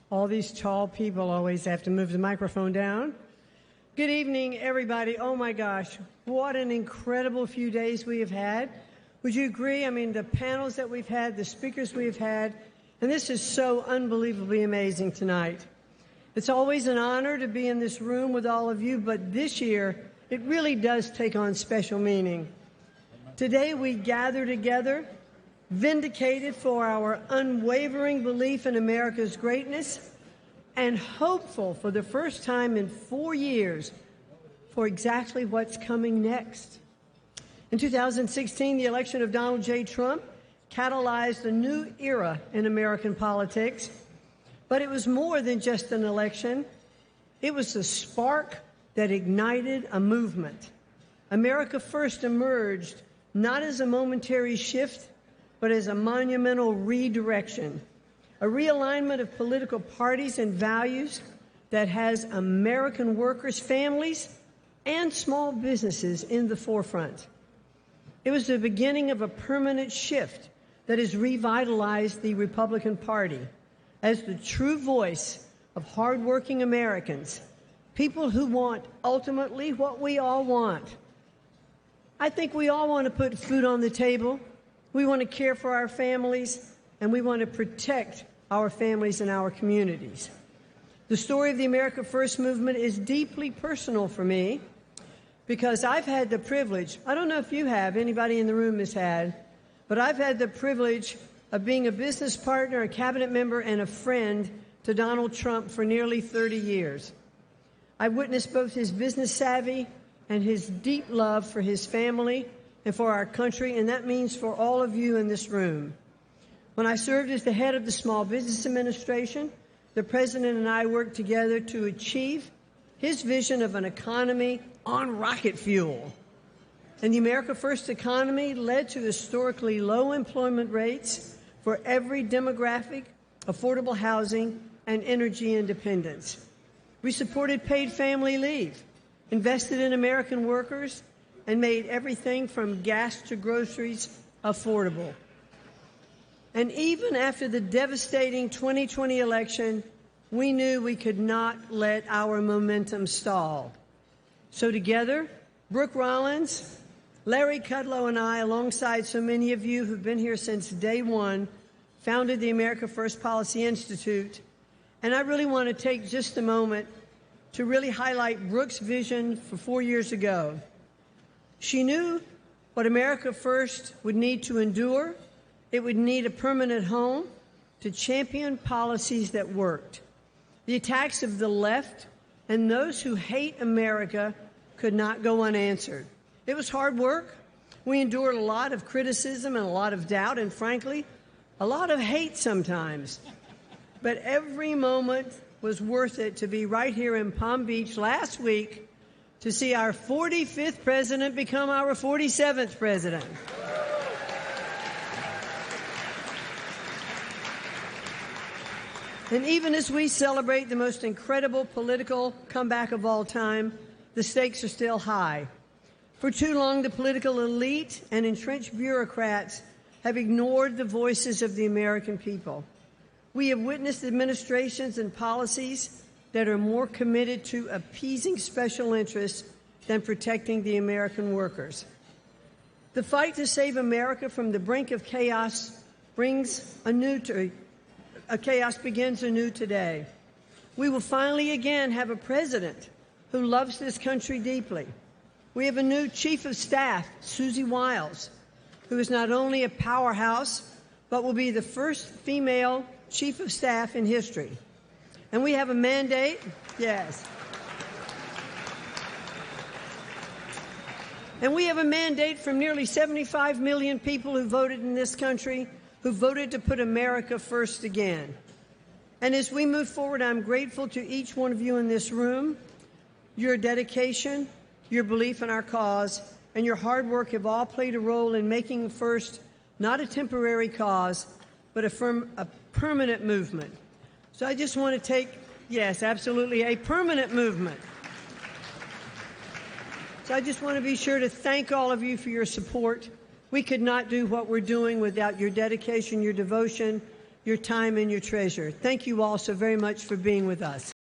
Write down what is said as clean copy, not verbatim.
All these tall people always have to move the microphone down. Good evening, everybody. Oh, my gosh, what an incredible few days we have had. Would you agree? I mean, the panels that we've had, the speakers we've had, and this is so unbelievably amazing tonight. It's always an honor to be in this room with all of you, but this year, it really does take on special meaning. Today, we gather together, vindicated for our unwavering belief in America's greatness and hopeful for the first time in 4 years for exactly what's coming next. In 2016, the election of Donald J. Trump catalyzed a new era in American politics, but it was more than just an election. It was the spark that ignited a movement. America First emerged not as a momentary shift, but as a monumental redirection, a realignment of political parties and values that has American workers, families, and small businesses in the forefront. It was the beginning of a permanent shift that has revitalized the Republican Party as the true voice of hardworking Americans, people who want ultimately what we all want. I think we all want to put food on the table. We want to care for our families, and we want to protect our families and our communities. The story of the America First movement is deeply personal for me because I've had the privilege, I don't know if you have, anybody in the room has had, but I've had the privilege of being a business partner, a cabinet member, and a friend to Donald Trump for nearly 30 years. I witnessed both his business savvy and his deep love for his family and for our country, and that means for all of you in this room. When I served as the head of the Small Business Administration, the President and I worked together to achieve his vision of an economy on rocket fuel. And the America First economy led to historically low employment rates for every demographic, affordable housing, and energy independence. We supported paid family leave, invested in American workers, and made everything from gas to groceries affordable. And even after the devastating 2020 election, we knew we could not let our momentum stall. So together, Brooke Rollins, Larry Kudlow, and I, alongside so many of you who've been here since day one, founded the America First Policy Institute. And I really want to take just a moment to really highlight Brooke's vision for 4 years ago. She knew what America First would need to endure. It would need a permanent home to champion policies that worked. The attacks of the left and those who hate America could not go unanswered. It was hard work. We endured a lot of criticism and a lot of doubt and, frankly, a lot of hate sometimes. But every moment was worth it to be right here in Palm Beach last week to see our 45th president become our 47th president. And even as we celebrate the most incredible political comeback of all time, the stakes are still high. For too long, the political elite and entrenched bureaucrats have ignored the voices of the American people. We have witnessed administrations and policies that are more committed to appeasing special interests than protecting the American workers. The fight to save America from the brink of chaos begins anew today. We will finally again have a president who loves this country deeply. We have a new chief of staff, Susie Wiles, who is not only a powerhouse, but will be the first female chief of staff in history. And we have a mandate, yes. And we have a mandate from nearly 75 million people who voted in this country, who voted to put America first again. And as we move forward, I'm grateful to each one of you in this room. Your dedication, your belief in our cause, and your hard work have all played a role in making First not a temporary cause, but a permanent movement. So I just want to take, yes, absolutely, a permanent movement. So I just want to be sure to thank all of you for your support. We could not do what we're doing without your dedication, your devotion, your time, and your treasure. Thank you all so very much for being with us.